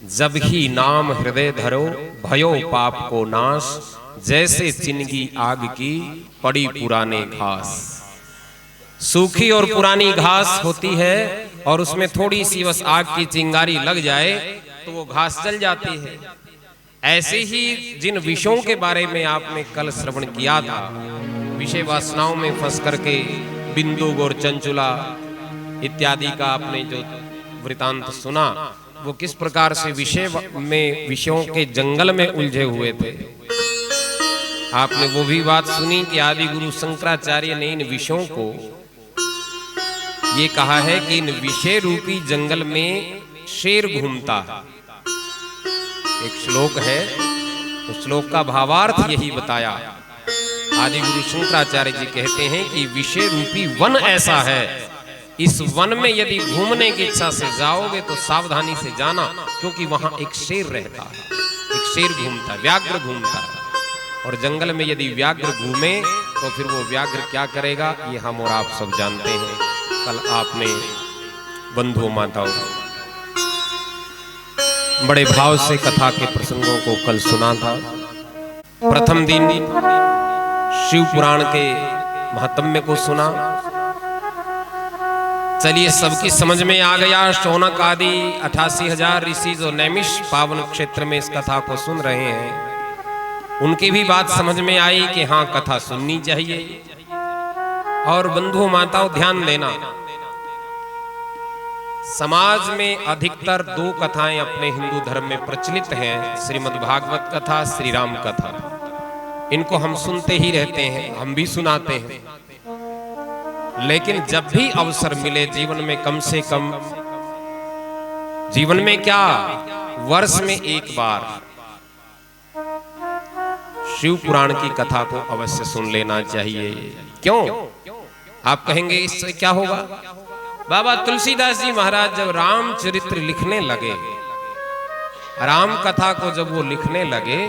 जब ही नाम हृदय धरो भयो पाप को नाश, जैसे चिनगी आग की पड़ी पुराने घास। सूखी और पुरानी घास होती है और उसमें थोड़ी सी बस आग की चिंगारी लग जाए तो वो घास जल जाती है। ऐसे ही जिन विषयों के बारे में आपने कल श्रवण किया था, विषय वासनाओं में फंस करके बिंदु और चंचुला इत्यादि का आपने जो वृतांत सुना, वो किस प्रकार से विषयों के जंगल में उलझे हुए थे। आपने वो भी बात सुनी कि आदि गुरु शंकराचार्य ने इन विषयों को ये कहा है कि इन विषय रूपी जंगल में शेर घूमता है। एक श्लोक है, उस श्लोक का भावार्थ यही बताया। आदि गुरु शंकराचार्य जी कहते हैं कि विषय रूपी वन ऐसा है, इस वन में यदि घूमने की इच्छा से जाओगे तो सावधानी से जाना, क्योंकि वहां एक शेर रहता है, एक शेर घूमता है, व्याघ्र घूमता है। और जंगल में यदि व्याघ्र घूमे तो फिर वो व्याघ्र क्या करेगा, ये हम और आप सब जानते हैं। कल आपने बंधुओं माताओं बड़े भाव से कथा के प्रसंगों को कल सुना था। प्रथम दिन शिव पुराण के महात्म्य को सुना। चलिए सबकी समझ में आ गया। शौनक आदि 88,000 ऋषि जो नैमिष पावन क्षेत्र में इस कथा को सुन रहे हैं, उनकी भी बात समझ में आई कि हाँ, कथा सुननी चाहिए। और बंधुओं माताओं ध्यान देना, समाज में अधिकतर दो कथाएं अपने हिंदू धर्म में प्रचलित हैं, श्रीमद् भागवत कथा, श्री राम कथा। इनको हम सुनते ही रहते हैं, हम भी सुनाते हैं। लेकिन जब भी अवसर मिले जीवन में, कम से कम जीवन में क्या, वर्ष में एक बार शिव पुराण की कथा को अवश्य सुन लेना चाहिए। क्यों? आप कहेंगे इससे क्या होगा? बाबा तुलसीदास जी महाराज जब रामचरित्र लिखने लगे, राम कथा को जब वो लिखने लगे,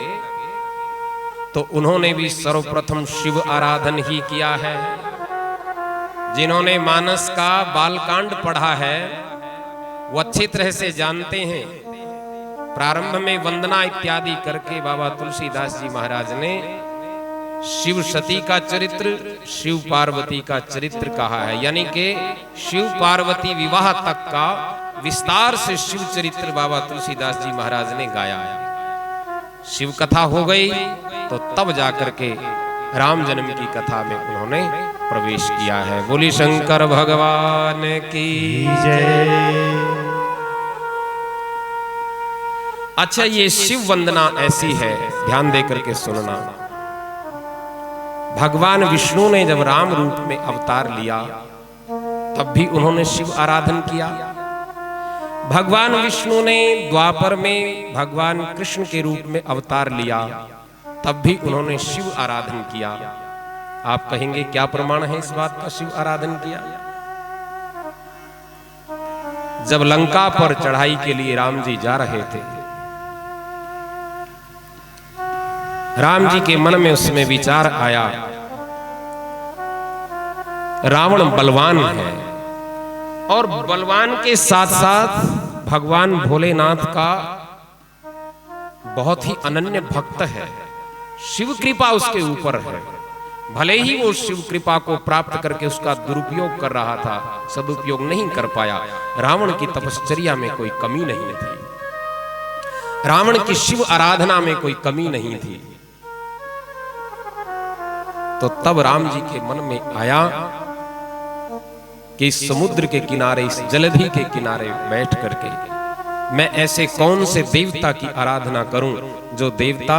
तो उन्होंने भी सर्वप्रथम शिव आराधन ही किया है। जिन्होंने मानस का बालकांड पढ़ा है वो अच्छी तरह से जानते हैं। प्रारंभ में वंदना इत्यादि करके बाबा तुलसीदास जी महाराज ने शिव सती का चरित्र, शिव पार्वती का चरित्र कहा है। यानी कि शिव पार्वती विवाह तक का विस्तार से शिव चरित्र बाबा तुलसीदास जी महाराज ने गाया है। शिव कथा हो गई तो तब जाकर के राम जन्म की कथा में उन्होंने प्रवेश किया है। बोली शंकर भगवान की जय। अच्छा, ये शिव वंदना ऐसी है, ध्यान देकर के सुनना। भगवान विष्णु ने जब राम रूप में अवतार लिया, तब भी उन्होंने शिव आराधन किया। भगवान विष्णु ने द्वापर में भगवान कृष्ण के रूप में अवतार लिया, तब भी उन्होंने शिव आराधन किया। आप कहेंगे क्या प्रमाण है इस बात का, शिव आराधन किया? जब लंका पर चढ़ाई के लिए राम जी जा रहे थे, राम जी के मन में उसमें विचार आया, रावण बलवान है और बलवान के साथ साथ भगवान भोलेनाथ का बहुत ही अनन्य भक्त है, शिव कृपा उसके ऊपर है। भले ही वो शिव कृपा को प्राप्त करके उसका दुरुपयोग कर रहा था, सदुपयोग नहीं कर पाया। रावण की तपश्चर्या में कोई कमी नहीं थी, रावण की शिव आराधना में कोई कमी नहीं थी। तो तब राम जी के मन में आया कि इस समुद्र के किनारे, इस जलधि के किनारे बैठ करके मैं ऐसे कौन से देवता की आराधना करूं जो देवता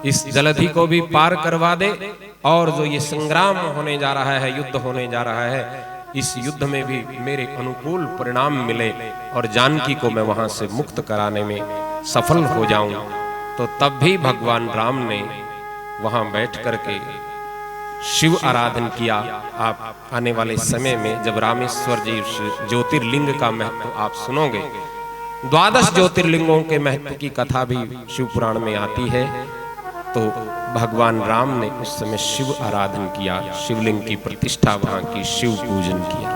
इस जलधि को भी पार करवा दे, और जो ये संग्राम होने जा रहा है, युद्ध होने जा रहा है, इस युद्ध में भी मेरे अनुकूल परिणाम मिले और जानकी को मैं वहां से मुक्त कराने में सफल हो जाऊं। तो तब भी भगवान राम ने वहां बैठ करके शिव आराधन किया। आप आने वाले समय में जब रामेश्वर जी ज्योतिर्लिंग का महत्व आप सुनोगे, 12 ज्योतिर्लिंगों के महत्व की कथा भी शिव पुराण में आती है। तो भगवान राम ने उस समय शिव आराधन किया, शिवलिंग की प्रतिष्ठा वहां की, शिव पूजन किया।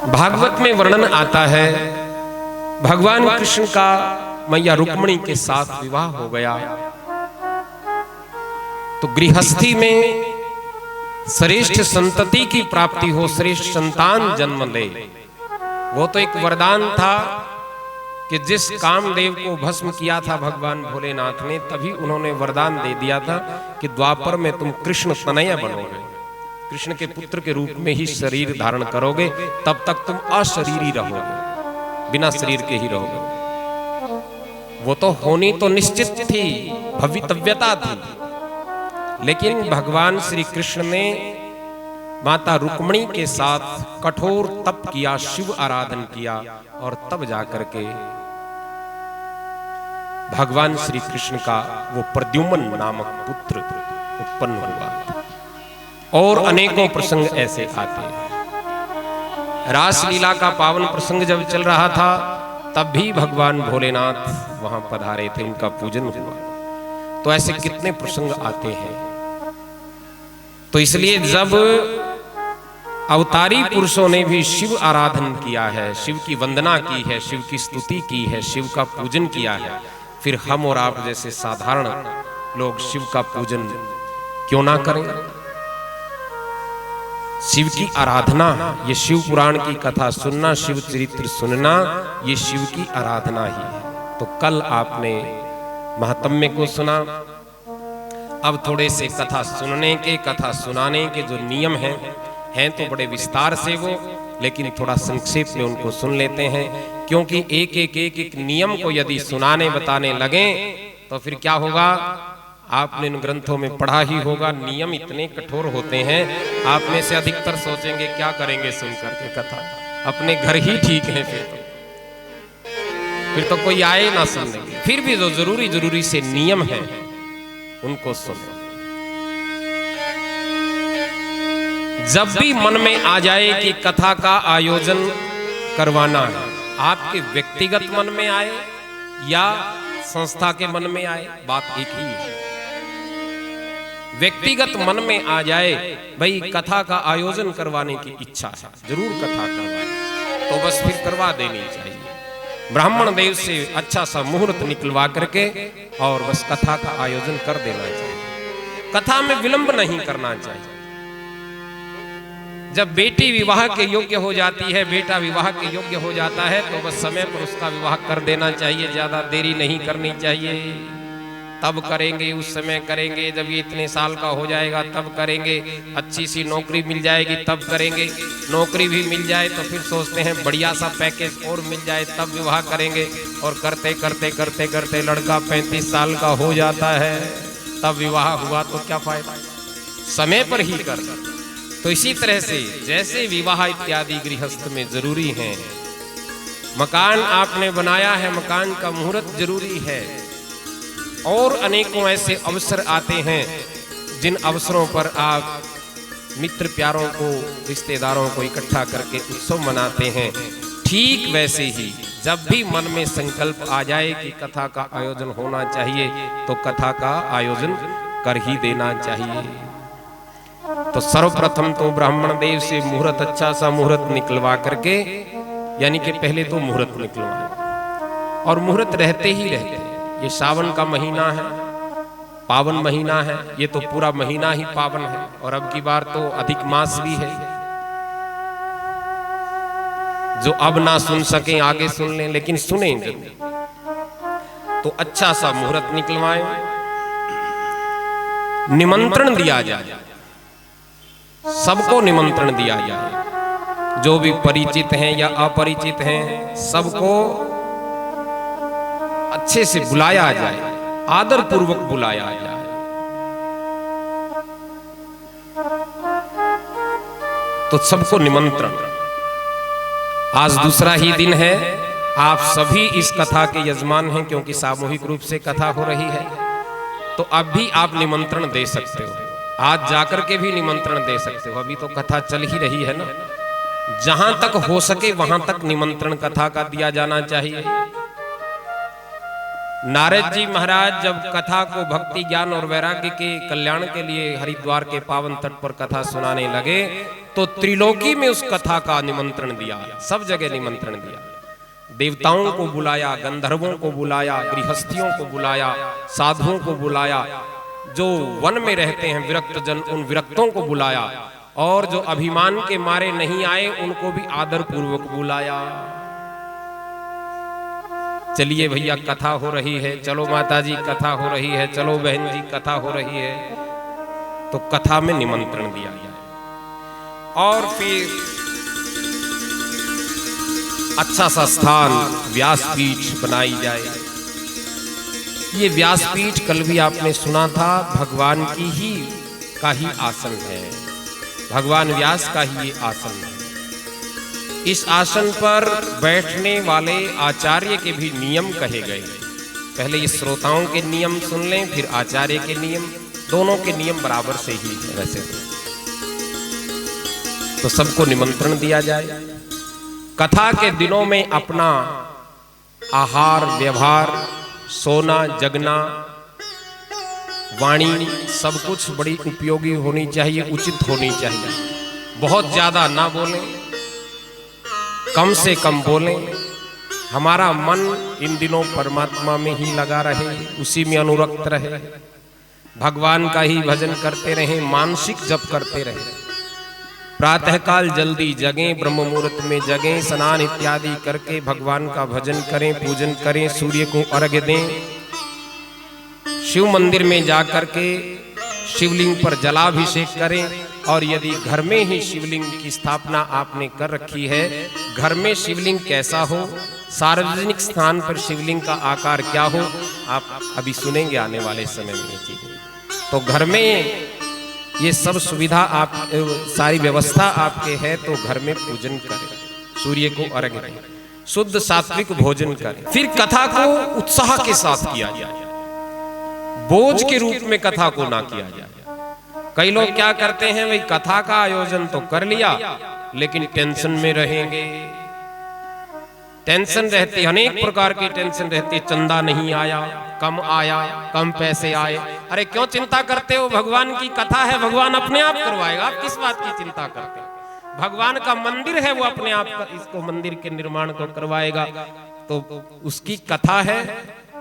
भागवत में वर्णन आता है भगवान कृष्ण का मैया रुक्मिणी के साथ विवाह हो गया। तो गृहस्थी में श्रेष्ठ संतति की प्राप्ति हो, श्रेष्ठ संतान जन्म ले, वो तो एक वरदान था कि जिस कामदेव को भस्म किया था भगवान भोलेनाथ ने, तभी उन्होंने वरदान दे दिया था कि द्वापर में तुम कृष्ण तनय बनोगे, कृष्ण के पुत्र के रूप में ही शरीर धारण करोगे, तब तक तुम अशरीरी रहोगे, बिना शरीर के ही रहोगे। वो तो होनी तो निश्चित थी, भवितव्यता थी, लेकिन भगवान श्री कृष्ण ने माता रुक्मिणी के साथ कठोर तप किया, शिव आराधन किया, और तब जाकर के भगवान श्री कृष्ण का वो प्रद्युम्न नामक पुत्र उत्पन्न हुआ। और अनेकों प्रसंग ऐसे आते हैं। रासलीला का पावन प्रसंग जब चल रहा था, तब भी भगवान भोलेनाथ वहां पधारे थे, उनका पूजन हुआ। तो ऐसे कितने प्रसंग आते हैं। तो इसलिए जब अवतारी पुरुषों ने भी शिव आराधन किया है, शिव की वंदना की है, शिव की स्तुति की है, शिव का पूजन किया है, फिर हम और आप जैसे साधारण लोग शिव का पूजन क्यों ना करें। शिव की आराधना, ये शिव पुराण की कथा सुनना, शिव चरित्र सुनना, ये शिव की आराधना ही है। तो कल आपने महात्म्य को सुना। अब थोड़े से कथा सुनने के, कथा सुनाने के जो नियम हैं तो बड़े विस्तार से वो, लेकिन थोड़ा संक्षेप में उनको सुन लेते हैं, क्योंकि एक नियम को यदि सुनाने बताने लगे तो फिर क्या होगा, आपने इन ग्रंथों में पढ़ा ही होगा, नियम इतने कठोर होते हैं। आप में से अधिकतर सोचेंगे क्या करेंगे सुन करके कथा, अपने घर ही ठीक है, फिर तो कोई आए ना सुनने। फिर भी जो जरूरी से नियम है उनको सुनो। जब भी मन में आ जाए कि कथा का आयोजन करवाना है, आपके व्यक्तिगत मन में आए या संस्था के मन में आए, बात एक ही है। व्यक्तिगत मन में आ जाए भाई कथा का आयोजन करवाने की इच्छा है, जरूर कथा करवाए, तो बस फिर करवा देनी चाहिए। ब्राह्मण देव से अच्छा सा मुहूर्त निकलवा करके और बस कथा का आयोजन कर देना चाहिए। कथा में विलंब नहीं करना चाहिए। जब बेटी विवाह के योग्य हो जाती है, बेटा विवाह के योग्य हो जाता है, तो बस समय पर उसका विवाह कर देना चाहिए, ज्यादा देरी नहीं करनी चाहिए। तब करेंगे, उस समय करेंगे, जब ये इतने साल का हो जाएगा तब करेंगे, अच्छी सी नौकरी मिल जाएगी तब करेंगे, नौकरी भी मिल जाए तो फिर सोचते हैं बढ़िया सा पैकेज और मिल जाए तब विवाह करेंगे, और करते करते करते करते लड़का 35 साल का हो जाता है, तब विवाह हुआ तो क्या फायदा, समय पर ही कर। तो इसी तरह से जैसे विवाह इत्यादि गृहस्थ में जरूरी है, मकान आपने बनाया है, मकान का मुहूर्त जरूरी है, और अनेकों ऐसे अवसर आते हैं जिन अवसरों पर आप मित्र प्यारों को, रिश्तेदारों को इकट्ठा करके उत्सव मनाते हैं। ठीक वैसे ही जब भी मन में संकल्प आ जाए कि कथा का आयोजन होना चाहिए, तो कथा का आयोजन कर ही देना चाहिए। तो सर्वप्रथम तो ब्राह्मण देव से मुहूर्त, अच्छा सा मुहूर्त निकलवा करके, यानी कि पहले तो मुहूर्त निकलवाए, और मुहूर्त रहते ही रहते हैं। ये सावन का महीना है, पावन महीना है, ये तो पूरा महीना ही पावन है, और अब की बार तो अधिक मास भी है। जो अब ना सुन सके आगे सुन लें, लेकिन सुनेंगे तो अच्छा सा मुहूर्त निकलवाएं, निमंत्रण दिया जाए, सबको निमंत्रण दिया जाए, जो भी परिचित हैं या अपरिचित हैं, सबको अच्छे से बुलाया जाए, आदर पूर्वक बुलाया जाए। तो सबको निमंत्रण। आज दूसरा ही दिन है, आप सभी इस कथा के यजमान हैं, क्योंकि सामूहिक रूप से कथा हो रही है, तो अब भी आप निमंत्रण दे सकते हो। आज जाकर के भी निमंत्रण दे सकते हो, अभी तो कथा चल ही रही है ना। जहां तक हो सके वहां तक निमंत्रण कथा का दिया जाना चाहिए। नारद जी महाराज जब कथा को भक्ति, ज्ञान और वैराग्य के कल्याण के लिए हरिद्वार के पावन तट पर कथा सुनाने लगे, तो त्रिलोकी में उस कथा का निमंत्रण दिया, सब जगह निमंत्रण दिया। देवताओं को बुलाया, गंधर्वों को बुलाया, गृहस्थियों को बुलाया, साधुओं को बुलाया, जो वन में रहते हैं विरक्त जन उन विरक्तों को बुलाया, और जो अभिमान के मारे नहीं आए उनको भी आदर पूर्वक बुलाया। चलिए भैया कथा हो रही है, चलो माताजी कथा हो रही है, चलो बहन जी कथा हो रही है, तो कथा में निमंत्रण दिया जाए और फिर अच्छा सा स्थान व्यासपीठ बनाई जाए। ये व्यासपीठ कल भी आपने सुना था, भगवान का ही आसन है, भगवान व्यास का ही ये आसन है। इस आसन पर बैठने वाले आचार्य के भी नियम कहे गए। पहले ये श्रोताओं के नियम सुन लें, फिर आचार्य के नियम, दोनों के नियम बराबर से ही है वैसे तो सबको निमंत्रण दिया जाए। कथा के दिनों में अपना आहार व्यवहार, सोना जगना, वाणी सब कुछ बड़ी उपयोगी होनी चाहिए, उचित होनी चाहिए। बहुत ज्यादा ना बोलें, कम से कम बोलें। हमारा मन इन दिनों परमात्मा में ही लगा रहे, उसी में अनुरक्त रहे, भगवान का ही भजन करते रहें, मानसिक जप करते रहें। प्रातःकाल जल्दी जगें, ब्रह्म मुहूर्त में जगें, स्नान इत्यादि करके भगवान का भजन करें, पूजन करें, सूर्य को अर्घ्य दें, शिव मंदिर में जाकर के शिवलिंग पर जलाभिषेक करें। और यदि घर में ही शिवलिंग की स्थापना आपने कर रखी है, घर में शिवलिंग कैसा हो, सार्वजनिक स्थान पर शिवलिंग का आकार क्या हो, आप अभी सुनेंगे आने वाले समय में ये चीजें। तो घर में ये सब सुविधा आप, सारी व्यवस्था आपके है, तो घर में पूजन करें, सूर्य को अर्घ्य दें, शुद्ध सात्विक भोजन करें। फिर कथा को उत्साह के साथ किया जाए, बोझ के रूप में कथा को ना किया जाए। कई लोग क्या करते हैं, भाई कथा का आयोजन तो कर लिया लेकिन टेंशन में रहेंगे, टेंशन रहती, अनेक प्रकार की टेंशन रहती, चंदा नहीं आया, कम आया, कम पैसे आए। अरे क्यों चिंता करते हो, भगवान की कथा है, भगवान अपने आप करवाएगा, आप किस बात की चिंता करते हो। भगवान का मंदिर है, वो अपने आप इसको मंदिर के निर्माण को करवाएगा, तो उसकी कथा है,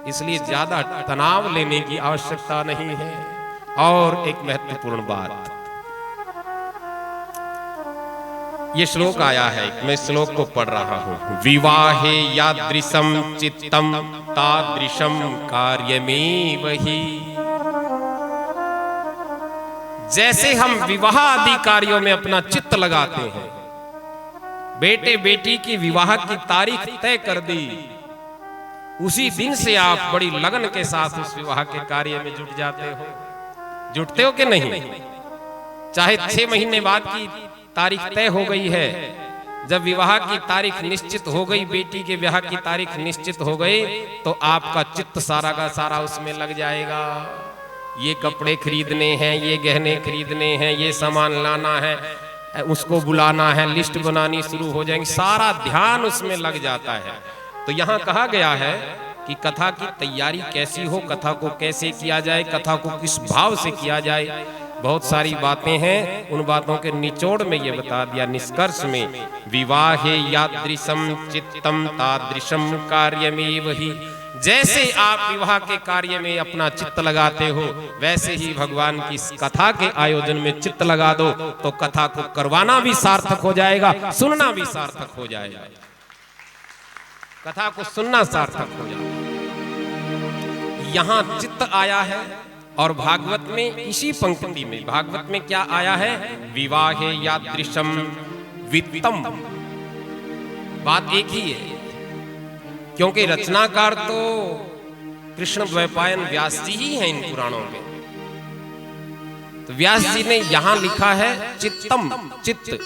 इसलिए ज्यादा तनाव लेने की आवश्यकता नहीं है। और एक महत्वपूर्ण बात, ये श्लोक आया है, मैं श्लोक को पढ़ रहा हूं। विवाहे यादृशम चित्तम तादृशम कार्यमेव हि। जैसे हम विवाह आदि कार्यों में अपना चित्त लगाते हैं, बेटे बेटी की विवाह की तारीख तय कर दी, उसी दिन से आप बड़ी लगन के साथ उस विवाह के कार्य में जुट जाते हो। जुटते हो कि नहीं? चाहे 6 महीने बाद की तारीख तय हो गई है, जब विवाह की तारीख निश्चित हो गई, बेटी के विवाह की तारीख निश्चित हो गई, तो आपका चित्त सारा का सारा उसमें लग जाएगा। ये कपड़े खरीदने हैं, ये गहने खरीदने हैं, ये सामान लाना है, उसको बुलाना है, लिस्ट बनानी शुरू हो जाएंगी, सारा ध्यान उसमें लग जाता है। तो यहाँ कहा गया है कि कथा की तैयारी कैसी हो, कथा को कैसे किया जाए, कथा को किस भाव से किया जाए, बहुत सारी बातें हैं। उन बातों के निचोड़ में ये बता दिया निष्कर्ष में, विवाहे यादृशम चित्तम तादृशम कार्यमेव हि। जैसे आप विवाह के कार्य में अपना चित्त लगाते हो, वैसे ही भगवान की कथा के आयोजन में चित्त लगा दो, तो कथा को करवाना भी सार्थक हो जाएगा, सुनना भी सार्थक हो जाएगा, कथा को सुनना सार्थक हो जाएगा। यहाँ चित्त आया है, और भागवत में इसी पंक्ति में, भागवत में क्या आया है, विवाहे यादृशम वित्तम। बात एक ही है, क्योंकि रचनाकार तो कृष्ण द्वैपायन व्यास जी ही हैं इन पुराणों में। तो व्यास जी ने यहां लिखा है चित्तम, चित्त।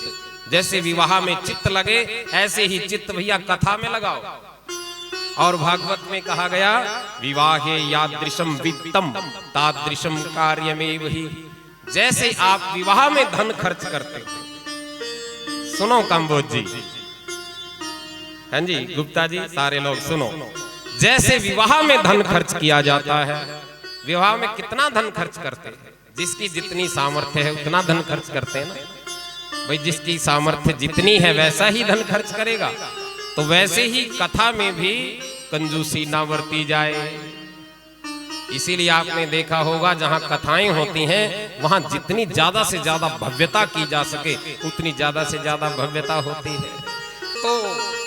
जैसे विवाह में चित्त लगे, ऐसे ही चित्त भैया कथा में लगाओ। और भागवत में कहा गया, विवाहे यादृशम वित्तम तादृशम कार्यमेव हि। जैसे आप विवाह में धन खर्च करते हो, सुनो काम्बोज जी, हाँ जी गुप्ता जी, सारे लोग सुनो। जैसे विवाह में धन खर्च किया जाता है, विवाह में कितना धन खर्च करते हैं, जिसकी जितनी सामर्थ्य है उतना धन खर्च करते हैं ना भाई, जिसकी सामर्थ्य जितनी है वैसा ही धन खर्च करेगा। तो वैसे ही कथा में भी कंजूसी ना बरती जाए। इसीलिए आपने देखा होगा जहां कथाएं होती हैं वहां जितनी ज्यादा से ज्यादा भव्यता की जा सके उतनी ज्यादा से ज्यादा भव्यता होती है। तो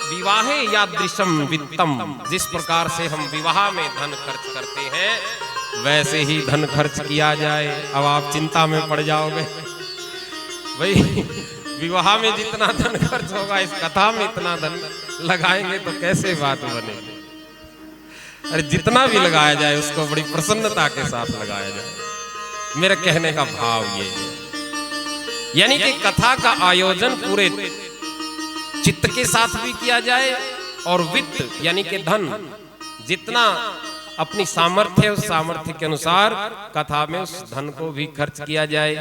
विवाहे यादृशम वित्तम, जिस प्रकार से हम विवाह में धन खर्च करते हैं वैसे ही धन खर्च किया जाए। अब आप चिंता में पड़ जाओगे, भाई विवाह में जितना धन खर्च होगा इस कथा में इतना धन लगाएंगे तो कैसे बात बनेगी। अरे जितना भी लगाया जाए उसको बड़ी प्रसन्नता के साथ लगाया जाए। मेरे कहने का भाव ये है, यानी कि कथा का आयोजन पूरे चित्त के साथ भी किया जाए और वित्त यानी कि धन जितना अपनी सामर्थ्य उस सामर्थ्य के अनुसार कथा में उस धन को भी खर्च किया जाए।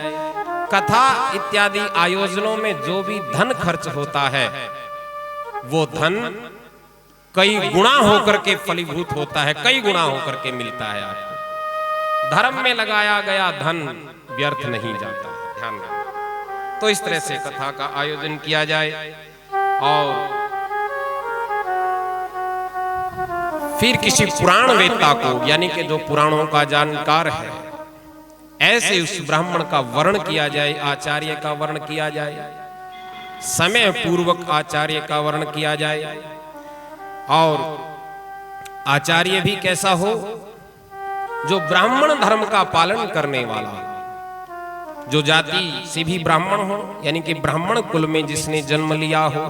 कथा इत्यादि आयोजनों में जो भी धन खर्च होता है वो धन कई गुणा होकर के फलीभूत होता है, कई गुणा होकर के मिलता है आपको। धर्म में लगाया गया धन व्यर्थ नहीं जाता, ध्यान रखना। तो इस तरह से कथा का आयोजन किया जाए और फिर किसी पुराण वेत्ता को यानी कि जो पुराणों का जानकार है ऐसे उस ब्राह्मण का वर्ण किया जाए, आचार्य का वर्ण किया जाए, समय पूर्वक आचार्य का वर्ण किया जाए। और आचार्य भी कैसा हो, जो ब्राह्मण धर्म का पालन करने वाला, जो जाति से भी ब्राह्मण हो यानी कि ब्राह्मण कुल में जिसने जन्म लिया हो,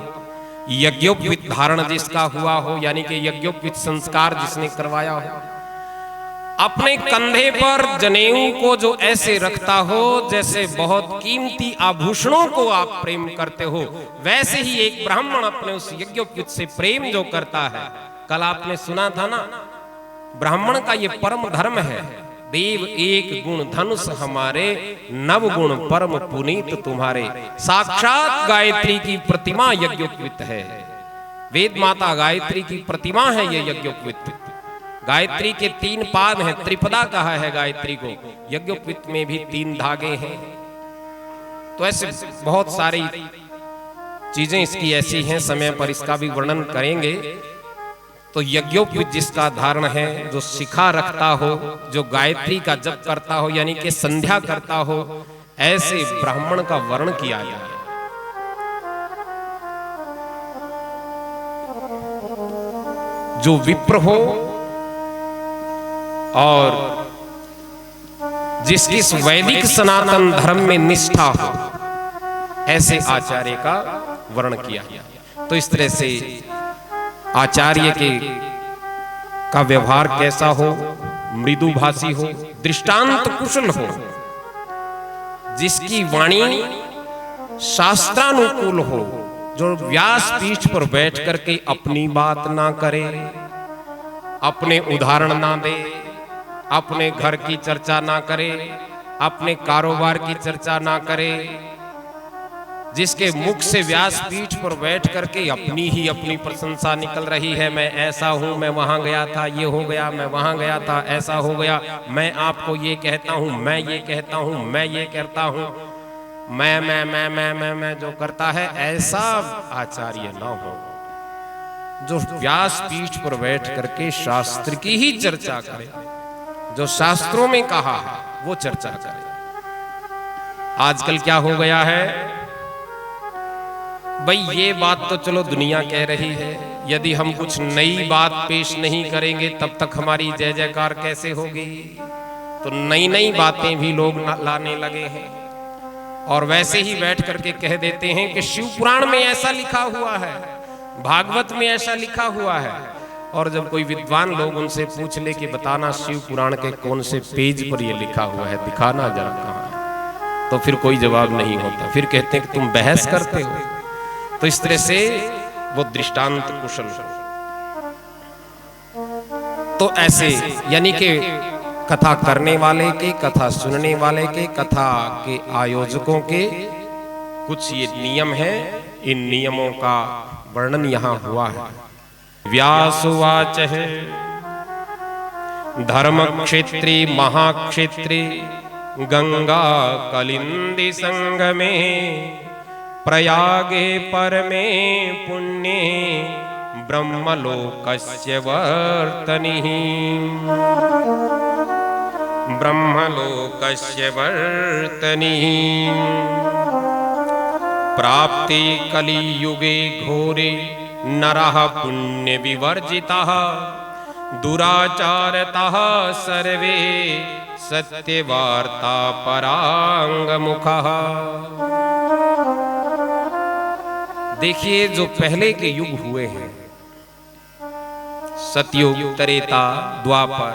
यज्ञोपवीत धारण जिसका हुआ हो यानी कि यज्ञोपवीत संस्कार जिसने करवाया हो, अपने कंधे पर जनेऊ को जो ऐसे रखता हो जैसे बहुत कीमती आभूषणों को आप प्रेम करते हो, वैसे ही एक ब्राह्मण अपने उस यज्ञोपवीत से प्रेम जो करता है। कल आपने सुना था ना, ब्राह्मण का ये परम धर्म है। देव एक गुण धनुष हमारे, नव गुण परम पुनीत तुम्हारे। साक्षात गायत्री की प्रतिमा यज्ञोपवीत है, वेद माता गायत्री की प्रतिमा है ये यज्ञोपवीत। गायत्री के 3 पाद हैं, त्रिपदा कहा है गायत्री को, यज्ञोपवीत में भी 3 धागे हैं। तो ऐसे बहुत सारी चीजें इसकी ऐसी हैं, समय पर इसका भी वर्णन करेंगे। तो यज्ञोपवीत जिसका धारण है, जो शिखा रखता हो, जो गायत्री का जप करता हो यानी कि संध्या करता हो, ऐसे ब्राह्मण का वर्ण किया जाए। जो विप्र हो और जिसकी वैदिक सनातन धर्म में निष्ठा हो, ऐसे आचार्य का वर्ण किया। तो इस तरह से आचार्य के का व्यवहार कैसा हो, मृदुभाषी हो, दृष्टांत कुशल हो, जिसकी वाणी शास्त्रानुकूल हो, जो व्यास पीठ पर बैठ करके अपनी बात ना करे, अपने उदाहरण ना दे, अपने घर की चर्चा ना करे, अपने कारोबार की चर्चा ना करे, जिसके मुख से व्यास पीठ पर बैठ करके अपनी ही अपनी प्रशंसा निकल रही है। मैं ऐसा हूं, मैं वहां गया था, ये हो गया, मैं वहां गया था, ऐसा हो गया, मैं आपको ये कहता हूं, मैं ये कहता हूं, मैं ये करता हूं, मैं जो करता है, ऐसा आचार्य ना हो। जो व्यास पीठ पर बैठ करके शास्त्र की ही चर्चा करे, जो शास्त्रों में कहा है वो चर्चा करे। आजकल क्या हो गया है भाई, ये बात तो चलो दुनिया कह रही है, यदि हम कुछ नई बात पेश नहीं करेंगे तब तक हमारी जय जयकार कैसे होगी। तो नई नई बातें भी लोग लाने लगे हैं और वैसे ही बैठ करके कह देते हैं कि शिव पुराण में ऐसा लिखा हुआ है, भागवत में ऐसा लिखा हुआ है। और जब कोई विद्वान लोग उनसे पूछ ले कि बताना शिव पुराण के कौन से पेज पर ये लिखा हुआ है, दिखाना जरा कहाँ है, तो फिर कोई जवाब नहीं होता, फिर कहते हैं कि तुम बहस करते हो। तो इस तरह से वो दृष्टांत कुशल हो। तो ऐसे यानी कि कथा करने वाले के, कथा सुनने वाले के, कथा के आयोजकों के कुछ ये नियम हैं। इन नियमों का वर्णन यहां हुआ है। व्यासुवाच है, धर्म क्षेत्री महाक्षेत्री गंगा कलिंदी संगमे, प्रयागे परमे पुण्ये ब्रह्मलोकस्य वर्तनिः ब्रह्मलोकस्य वर्तनिः प्राप्ते कलियुगे घोरे नरः पुण्य विवर्जितः दुराचारतः सर्वे सत्यवार्ता परांगमुखः। देखिए जो पहले के युग हुए हैं, सतयुग, त्रेता, द्वापर,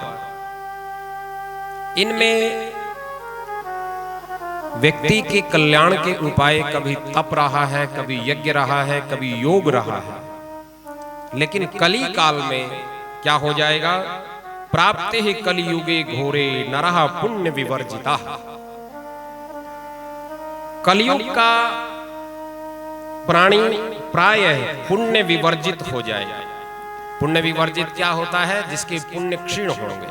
इनमें व्यक्ति के कल्याण के उपाय कभी तप रहा है, कभी यज्ञ रहा है, कभी योग रहा है। लेकिन कली काल में क्या हो जाएगा? प्राप्ते ही कलियुगे घोरे नरः पुण्य विवर्जिता। कलियुग का प्राणी प्रायः पुण्य विवर्जित हो जाएगा। पुण्य विवर्जित क्या होता है? जिसके पुण्य क्षीण होंगे,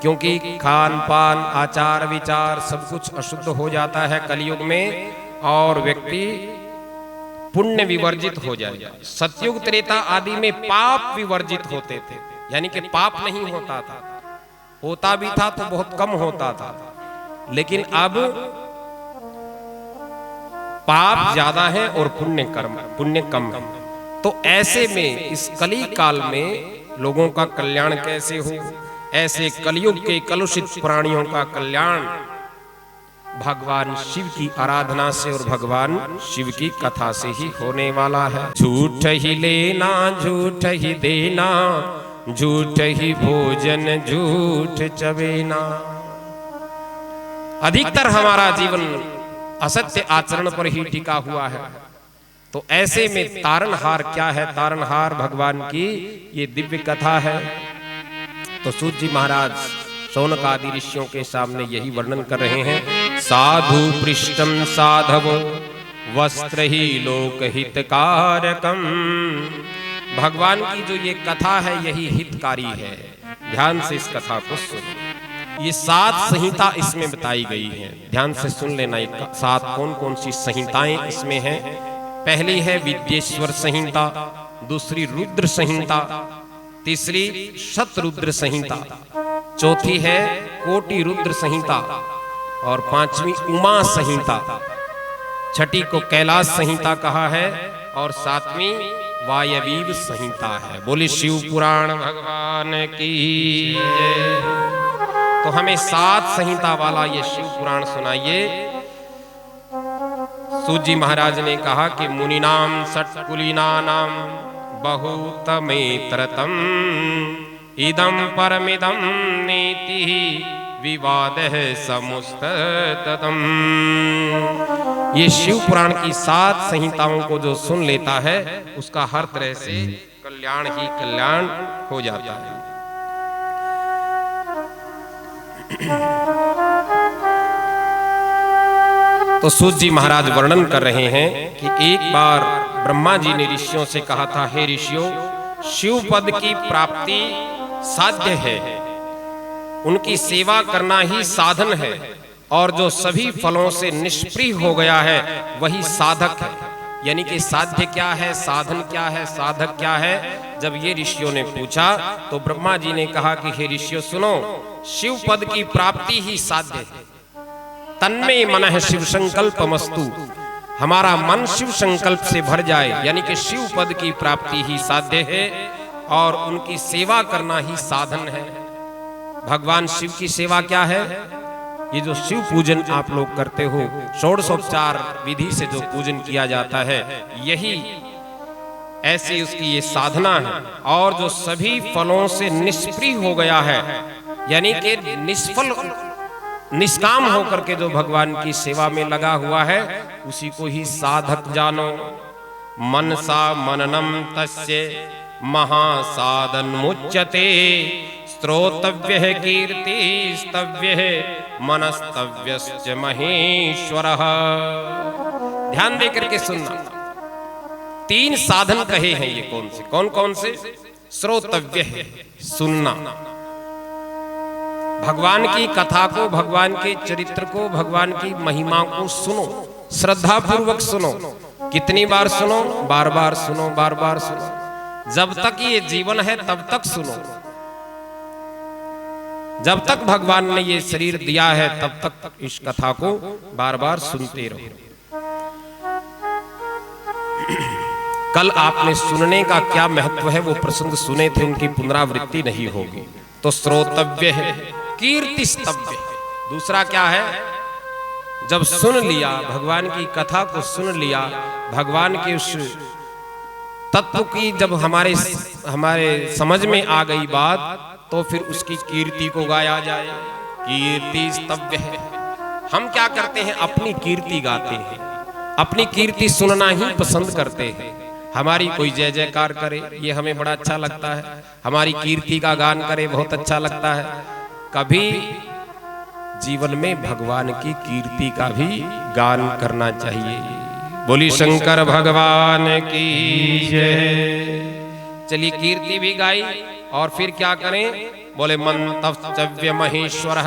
क्योंकि खान पान, आचार विचार सब कुछ अशुद्ध हो जाता है कलियुग में, और व्यक्ति पुण्य विवर्जित हो जाएगा। सतयुग, त्रेता आदि में पाप विवर्जित होते थे, यानी कि पाप नहीं होता था, होता भी था तो बहुत कम होता था। लेकिन अब पाप ज्यादा है और पुण्य कम है। तो ऐसे में इस कली काल में लोगों का कल्याण कैसे हो? ऐसे कलयुग के कलुषित प्राणियों का कल्याण भगवान शिव की आराधना से और भगवान शिव की कथा से ही होने वाला है। झूठ ही लेना, झूठ ही देना, झूठ ही भोजन, झूठ चबेना। अधिकतर हमारा जीवन असत्य आचरण पर ही टिका हुआ है। तो ऐसे में तारनहार क्या है? तारनहार भगवान की ये दिव्य कथा है। तो सूत जी महाराज शौनक आदि ऋषियों के सामने यही वर्णन कर रहे हैं। साधु पृष्ठम साधवो वस्त्र ही लोकहितकारकम। भगवान की जो ये कथा है यही हितकारी है। ध्यान से इस कथा को सुनो। ये 7 संहिता इसमें बताई गई है, ध्यान से सुन लेना। 7 कौन कौन सी संहिताएं इसमें हैं? पहली है विद्येश्वर संहिता, दूसरी रुद्र संहिता, तीसरी शतरुद्र संहिता, चौथी है कोटि रुद्र संहिता, और 5वीं उमा संहिता, छठी को कैलाश संहिता कहा है, और 7वीं वायवीव संहिता है। बोले शिव पुराण भगवान की जय। तो हमें 7 संहिता वाला ये शिव पुराण सुनाइए। सूत जी महाराज ने कहा कि मुनिनाम षट्कुलीनानाम बहुतमेत्रतम इदं परमिदं नीति विवादः समुस्ततम। ये शिव पुराण की 7 संहिताओं को जो सुन लेता है उसका हर तरह से कल्याण ही कल्याण हो जाता है। तो सूत जी महाराज वर्णन कर रहे हैं कि एक बार ब्रह्मा जी ने ऋषियों से कहा था, हे ऋषियों, शिव पद की प्राप्ति साध्य है, उनकी सेवा करना ही साधन है, और जो सभी फलों से निष्प्रिय हो गया है वही साधक है। यानी कि साध्य क्या है, साधन क्या है, साधक क्या है? जब ये ऋषियों ने पूछा तो ब्रह्मा जी ने कहा कि हे ऋषियों सुनो, शिव पद की प्राप्ति ही साध्य है। तन्मे मनः शिव संकल्पमस्तु, हमारा मन शिव संकल्प से भर जाए, यानी कि शिव पद की प्राप्ति ही साध्य है और उनकी सेवा करना ही साधन है। भगवान शिव की सेवा क्या है? ये जो शिव पूजन आप लोग करते हो, षोडशोपचार विधि से जो पूजन किया जाता है, यही ऐसी उसकी ये साधना है। और जो सभी फलों से निष्प्रिय हो गया है, यानी कि निष्फल निष्काम होकर के जो भगवान की सेवा में लगा हुआ है, उसी को ही साधक जानो। मनसा मननम तस्य महासाधन मुच्यते, श्रोतव्य कीर्ति स्तव्य मनस्तव्यश्च महेश्वरः। ध्यान दे करके सुनना। 3 साधन कहे हैं ये कौन से? कौन कौन से? श्रोतव्य है, सुनना, भगवान की कथा को, भगवान के चरित्र को, भगवान की महिमा को सुनो, श्रद्धा पूर्वक सुनो। कितनी बार सुनो? बार बार सुनो, बार बार सुनो। जब तक ये जीवन है तब तक सुनो, जब तक भगवान ने ये शरीर दिया है तब तक इस कथा को बार बार सुनते रहो। कल आपने सुनने का क्या महत्व है वो प्रसंग सुने थे, उनकी पुनरावृत्ति नहीं होगी तो श्रोतव्य है, कीर्तिस्तव्य है। दूसरा क्या है, जब सुन लिया भगवान की कथा को, सुन लिया भगवान के उस तत्व की जब हमारे समझ में आ गई बात, तो फिर उसकी कीर्ति को गाया जाए। कीर्ति स्तव्य है। हम क्या करते हैं, अपनी कीर्ति गाते हैं, अपनी कीर्ति सुनना ही पसंद करते हैं। हमारी कोई जय जयकार करे ये हमें बड़ा अच्छा लगता है, हमारी कीर्ति का गान करे बहुत अच्छा लगता है। कभी जीवन में भगवान की कीर्ति का भी गान करना चाहिए। बोली शंकर भगवान की जय। चलिए कीर्ति भी गाई और फिर क्या करें, बोले मंतव्य महेश्वर,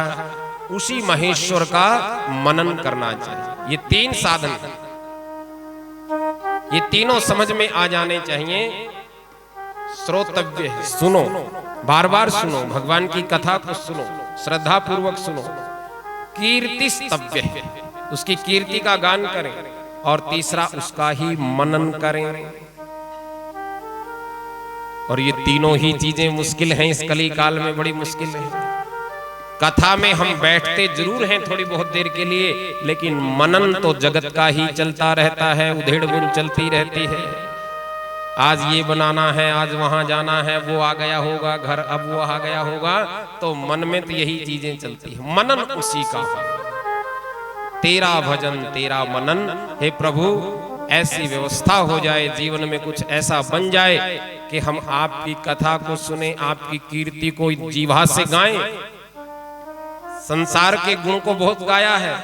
उसी महेश्वर का मनन करना चाहिए। ये तीन साधन हैं, ये तीनों समझ में आ जाने चाहिए। श्रोतव्य है, सुनो, बार बार सुनो, भगवान की कथा को सुनो, श्रद्धा पूर्वक सुनो। कीर्तिस्तव्य है, उसकी कीर्ति का गान करें। और तीसरा उसका ही मनन करें। और ये तीनों ही चीजें मुश्किल हैं, इस कली काल में बड़ी मुश्किल है। कथा में हम बैठते जरूर हैं थोड़ी बहुत देर के लिए, लेकिन मनन तो जगत का ही चलता रहता है, उधेड़ बुन चलती रहती है। आज ये बनाना है, आज वहां जाना है, वो आ गया होगा घर, अब वो आ गया होगा, तो मन में तो यही चीजें चलती है। मनन उसी का है, तेरा भजन तेरा मनन। हे प्रभु, ऐसी व्यवस्था हो जाए, जीवन में कुछ ऐसा बन जाए कि हम आपकी कथा को सुने, आपकी कीर्ति को जीवा से गाएं। संसार के गुण को बहुत गाया है,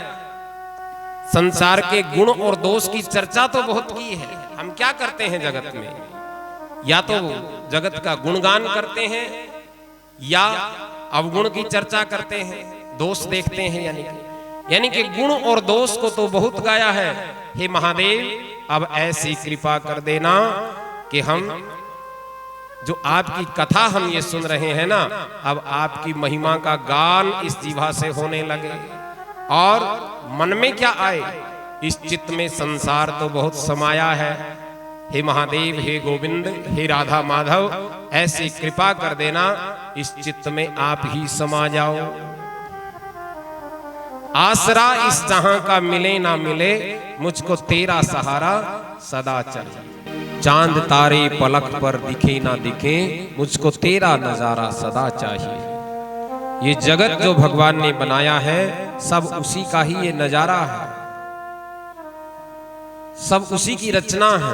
संसार के गुण और दोष की चर्चा तो बहुत की है। हम क्या करते हैं जगत में, या तो जगत का गुणगान करते हैं या अवगुण की चर्चा करते हैं, दोष देखते हैं। यानी कि गुण और दोष को तो बहुत गाया है। हे महादेव, अब ऐसी कृपा कर देना कि हम जो आपकी कथा हम ये सुन रहे हैं ना, अब आपकी महिमा का गान इस जीवा से होने लगे। और मन में क्या आए, इस चित्त में संसार तो बहुत समाया है। हे महादेव, हे गोविंद, हे राधा माधव, ऐसी कृपा कर देना इस चित्त में आप ही समा जाओ। आसरा इस जहां का मिले ना मिले, मुझको तेरा सहारा सदा चाहिए। चांद तारे पलक पर दिखे ना दिखे, मुझको तेरा नजारा सदा चाहिए। ये जगत जो भगवान ने बनाया है, सब उसी का ही ये नजारा है, सब उसी की रचना है।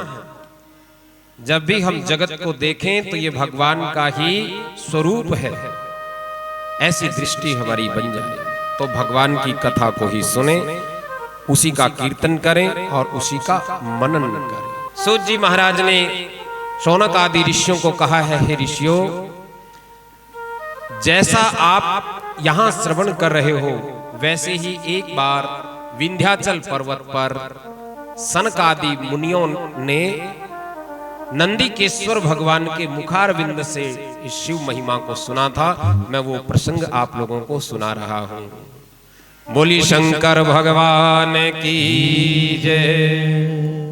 जब भी हम जगत को देखें तो ये भगवान का ही स्वरूप है। ऐसी दृष्टि हमारी बन जाए तो भगवान की कथा को ही सुने, उसी का कीर्तन करें और उसी का मनन करें। सूत जी महाराज ने शौनक आदि ऋषियों को कहा है, हे ऋषियों, जैसा आप यहां श्रवण कर रहे हो, वैसे ही एक बार विंध्याचल पर्वत पर सनक आदि मुनियों ने नंदिकेश्वर भगवान के मुखारविंद से इस शिव महिमा को सुना था। मैं वो प्रसंग आप लोगों को सुना रहा हूं। बोली शंकर भगवान की जय।